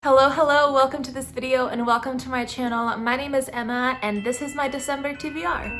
Hello, welcome to this video and welcome to my channel. My name is Emma and this is my December TBR.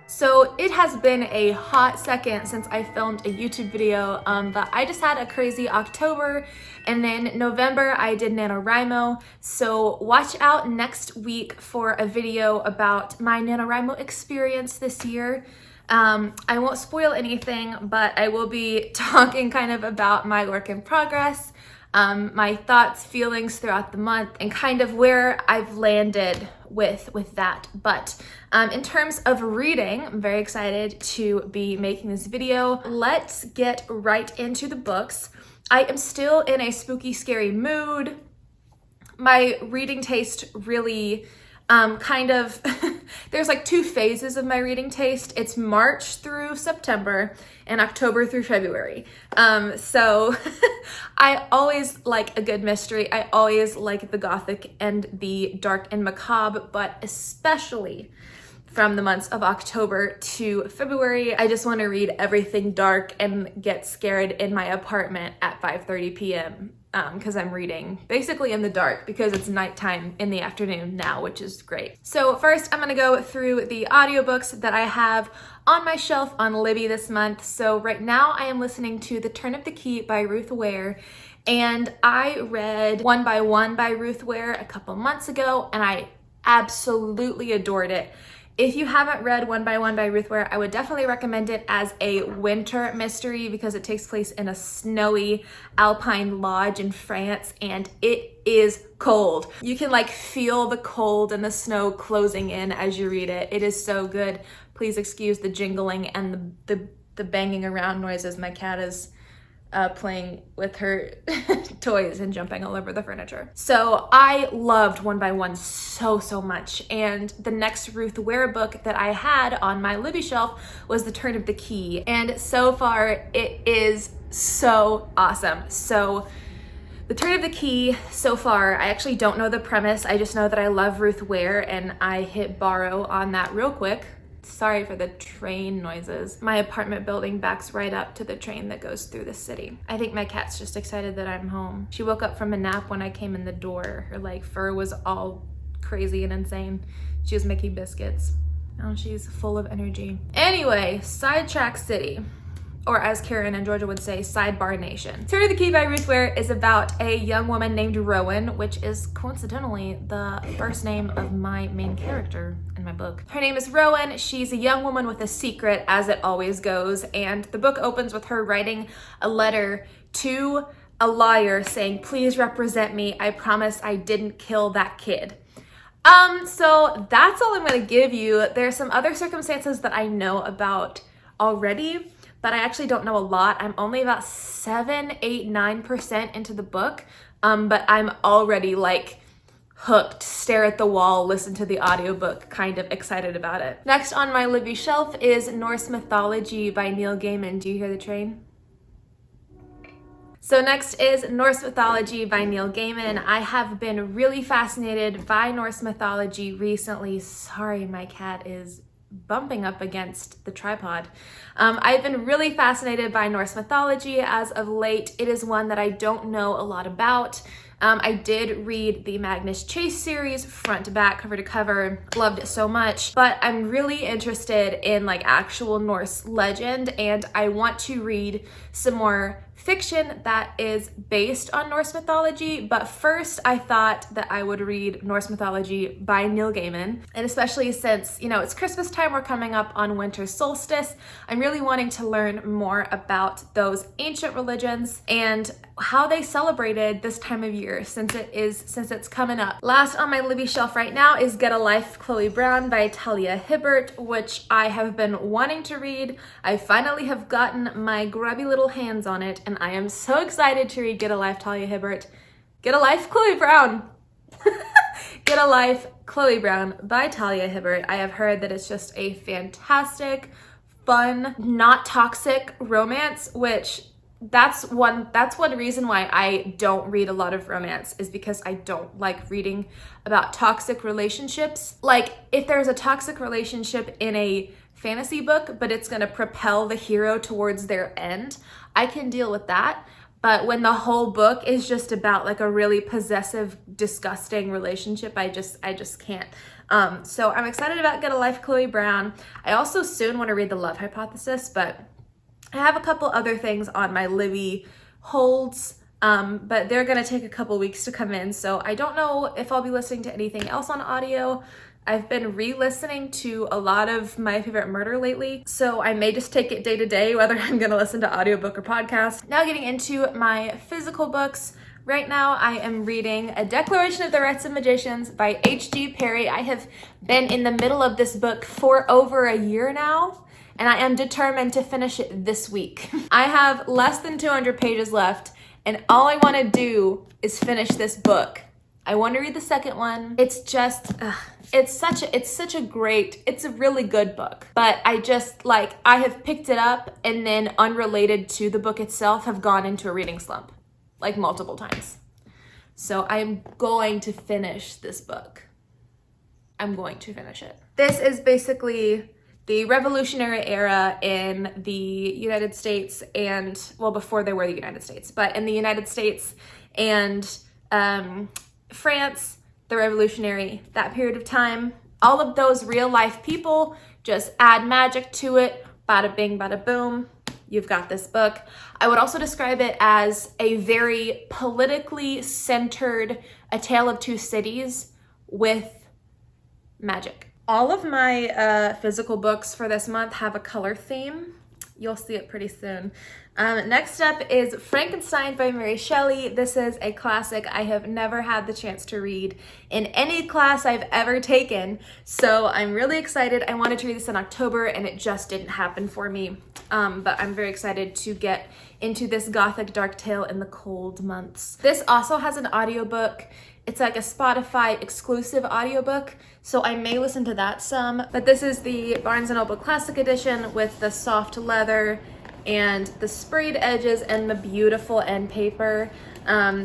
So it has been a hot second since I filmed a YouTube video, but I just had a crazy October, and then November I did NaNoWriMo. So watch out next week for a video about my NaNoWriMo experience this year. I won't spoil anything, but I will be talking kind of about my work in progress, my thoughts, feelings throughout the month, and kind of where I've landed with that. But in terms of reading, I'm very excited to be making this video. Let's get right into the books. I am still in a spooky, scary mood. My reading taste really there's like two phases of my reading taste. It's March through September and October through February. So I always like a good mystery. I always like the gothic and the dark and macabre, but especially from the months of October to February, I just want to read everything dark and get scared in my apartment at 5:30 p.m. Because I'm reading basically in the dark because it's nighttime in the afternoon now, which is great. So first I'm going to go through the audiobooks that I have on my shelf on Libby this month. So right now I am listening to The Turn of the Key by Ruth Ware, and I read One by One by Ruth Ware a couple months ago and I absolutely adored it. If you haven't read One by One by Ruth Ware, I would definitely recommend it as a winter mystery because it takes place in a snowy alpine lodge in France and it is cold. You can like feel the cold and the snow closing in as you read it. It is so good. Please excuse the jingling and the banging around noises. My cat is playing with her toys and jumping all over the furniture. So I loved One by One so much, and the next Ruth Ware book that I had on my Libby shelf was The Turn of the Key, and so far it is so awesome. So The Turn of the Key, so far, I actually don't know the premise. I just know that I love Ruth Ware and I hit borrow on that real quick. Sorry for the train noises. My apartment building backs right up to the train that goes through the city. I think my cat's just excited that I'm home. She woke up from a nap when I came in the door. Her like fur was all crazy and insane. She was making biscuits. Now she's full of energy. Anyway, Sidetrack City, or as Karen and Georgia would say, Sidebar Nation. Turn of the Key by Ruth Ware is about a young woman named Rowan, which is coincidentally the first name of my main character in my book. Her name is Rowan. She's a young woman with a secret, as it always goes, and the book opens with her writing a letter to a liar saying, "Please represent me. I promise I didn't kill that kid." So that's all I'm gonna give you. There's some other circumstances that I know about already, but I actually don't know a lot. I'm only about 7, 8, 9% into the book, but I'm already like hooked, stare at the wall, listen to the audiobook, kind of excited about it. Next on my Libby shelf is Norse Mythology by Neil Gaiman. Do you hear the train? So next is Norse Mythology by Neil Gaiman. I have been really fascinated by Norse mythology recently. Sorry, my cat is bumping up against the tripod. I've been really fascinated by Norse mythology as of late. It is one that I don't know a lot about. I did read the Magnus Chase series front to back, cover to cover, loved it so much, but I'm really interested in like actual Norse legend, and I want to read some more fiction that is based on Norse mythology. But first I thought that I would read Norse Mythology by Neil Gaiman, and especially since, you know, it's Christmas time, we're coming up on winter solstice, I'm really wanting to learn more about those ancient religions and how they celebrated this time of year since it's coming up. Last on my Libby shelf right now is Get a Life, Chloe Brown by Talia Hibbert, which I have been wanting to read. I finally have gotten my grubby little hands on it, and I am so excited to read Get a Life, Talia Hibbert. Get a Life, Chloe Brown. Get a Life, Chloe Brown by Talia Hibbert. I have heard that it's just a fantastic, fun, not toxic romance, which that's one reason why I don't read a lot of romance, is because I don't like reading about toxic relationships. Like, if there's a toxic relationship in a fantasy book, but it's gonna propel the hero towards their end, I can deal with that. But when the whole book is just about like a really possessive, disgusting relationship, I just can't. So I'm excited about Get a Life, Chloe Brown. I also soon want to read The Love Hypothesis, but I have a couple other things on my Libby holds, but they're gonna take a couple weeks to come in. So I don't know if I'll be listening to anything else on audio. I've been re-listening to a lot of My Favorite Murder lately, so I may just take it day to day, whether I'm gonna listen to audiobook or podcast. Now getting into my physical books. Right now I am reading A Declaration of the Rights of Magicians by H.G. Parry. I have been in the middle of this book for over a year now, and I am determined to finish it this week. I have less than 200 pages left, and all I wanna do is finish this book. I want to read the second one. It's just, it's a really good book. But I have picked it up and then unrelated to the book itself have gone into a reading slump, like multiple times. So I'm going to finish this book. I'm going to finish it. This is basically the Revolutionary era in the United States and, well, before they were the United States, but in the United States and, France, the Revolutionary, that period of time. All of those real life people, just add magic to it, bada bing, bada boom, you've got this book. I would also describe it as a very politically centered A Tale of Two Cities with magic. All of my physical books for this month have a color theme. You'll see it pretty soon. Next up is Frankenstein by Mary Shelley. This is a classic I have never had the chance to read in any class I've ever taken. So I'm really excited. I wanted to read this in October and it just didn't happen for me. But I'm very excited to get into this gothic dark tale in the cold months. This also has an audiobook. It's like a Spotify exclusive audiobook, so I may listen to that some. But this is the Barnes & Noble Classic Edition with the soft leather and the sprayed edges and the beautiful end paper.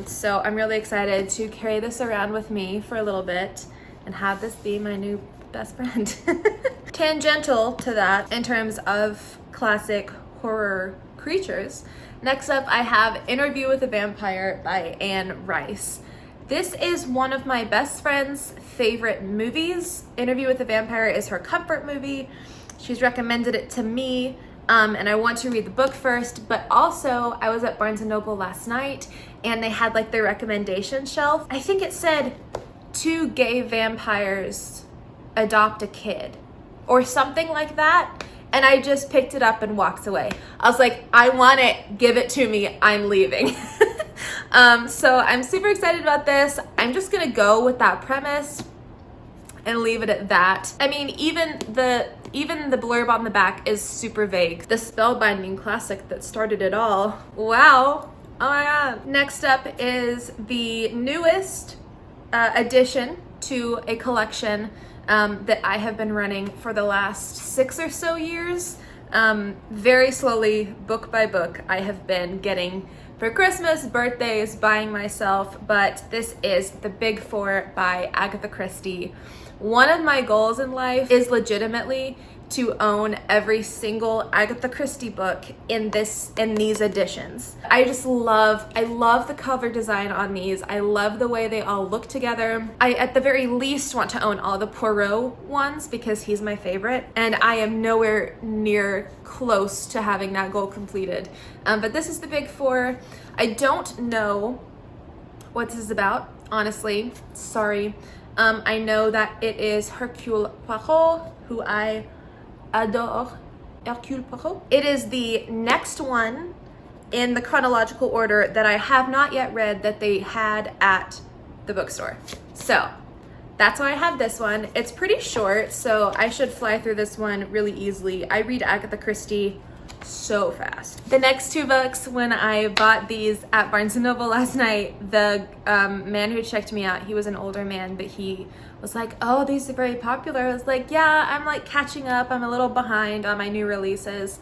So I'm really excited to carry this around with me for a little bit and have this be my new best friend. Tangential to that in terms of classic horror creatures. Next up, I have Interview with a Vampire by Anne Rice. This is one of my best friend's favorite movies. Interview with a Vampire is her comfort movie. She's recommended it to me, and I want to read the book first, but also I was at Barnes & Noble last night and they had like their recommendation shelf. I think it said 2 gay vampires adopt a kid or something like that. And I just picked it up and walked away. I was like, I want it, give it to me, I'm leaving. So I'm super excited about this. I'm just gonna go with that premise and leave it at that. I mean, even the blurb on the back is super vague. The spellbinding classic that started it all. Wow, oh my God. Next up is the newest addition to a collection that I have been running for the last 6 or so years. Very slowly, book by book, I have been getting for Christmas, birthdays, buying myself, but this is The Big Four by Agatha Christie. One of my goals in life is legitimately to own every single Agatha Christie book in these editions. I love the cover design on these. I love the way they all look together. I, at the very least, want to own all the Poirot ones because he's my favorite, and I am nowhere near close to having that goal completed. But this is The Big Four. I don't know what this is about, honestly. Sorry. I know that it is Hercule Poirot, who I adore. Hercule Poirot. It is the next one in the chronological order that I have not yet read that they had at the bookstore. So that's why I have this one. It's pretty short, so I should fly through this one really easily. I read Agatha Christie so fast. The next 2 books, when I bought these at Barnes & Noble last night, the man who checked me out, he was an older man, but he was like, oh, these are very popular. I was like, yeah, I'm like catching up. I'm a little behind on my new releases.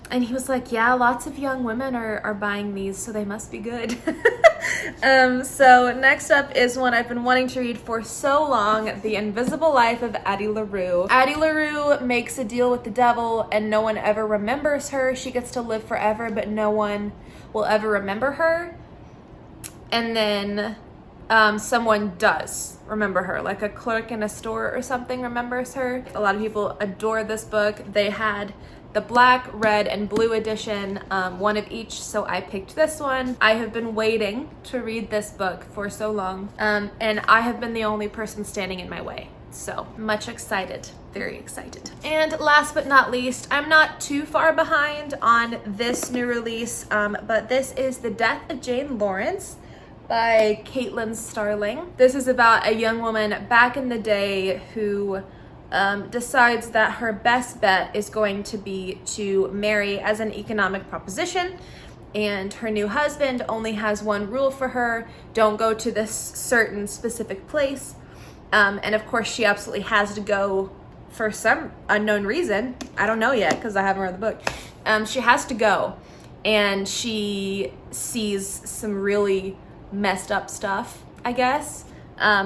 And he was like, yeah, lots of young women are buying these, so they must be good. So next up is one I've been wanting to read for so long, The Invisible Life of Addie LaRue. Addie LaRue makes a deal with the devil and no one ever remembers her. She gets to live forever, but no one will ever remember her. And then someone does remember her, like a clerk in a store or something remembers her. A lot of people adore this book. They had the black, red, and blue edition, one of each, so I picked this one. I have been waiting to read this book for so long, and I have been the only person standing in my way. So much excited, very excited. And last but not least, I'm not too far behind on this new release, but this is The Death of Jane Lawrence by Caitlin Starling. This is about a young woman back in the day who decides that her best bet is going to be to marry as an economic proposition, and her new husband only has one rule for her: don't go to this certain specific place. And of course she absolutely has to go for some unknown reason. I don't know yet because I haven't read the book. She has to go, and she sees some really messed up stuff, I guess.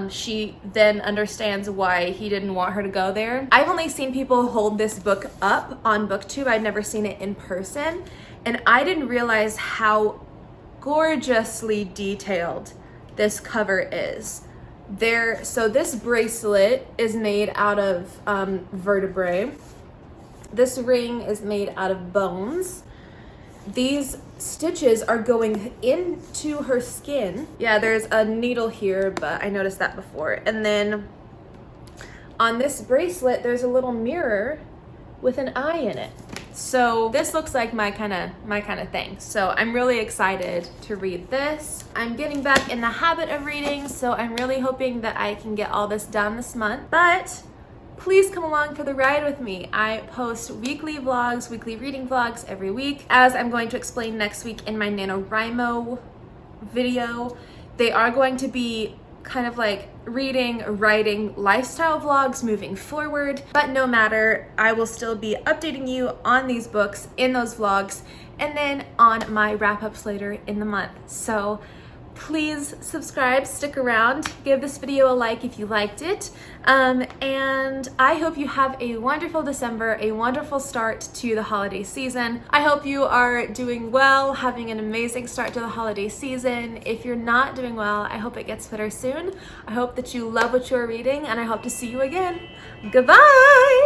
She then understands why he didn't want her to go there. I've only seen people hold this book up on BookTube. I've never seen it in person, and I didn't realize how gorgeously detailed this cover is. So this bracelet is made out of vertebrae. This ring is made out of bones. These stitches are going into her skin. Yeah, there's a needle here, but I noticed that before. And then on this bracelet, there's a little mirror with an eye in it. So this looks like my kind of thing. So I'm really excited to read this. I'm getting back in the habit of reading, so I'm really hoping that I can get all this done this month. But please come along for the ride with me. I post weekly vlogs, weekly reading vlogs every week, as I'm going to explain next week in my NaNoWriMo video. They are going to be kind of like reading, writing, lifestyle vlogs moving forward, but no matter, I will still be updating you on these books in those vlogs and then on my wrap-ups later in the month. So please subscribe, stick around, give this video a like if you liked it, and I hope you have a wonderful December, a wonderful start to the holiday season. I hope you are doing well, having an amazing start to the holiday season. If you're not doing well, I hope it gets better soon. I hope that you love what you're reading, and I hope to see you again. Goodbye!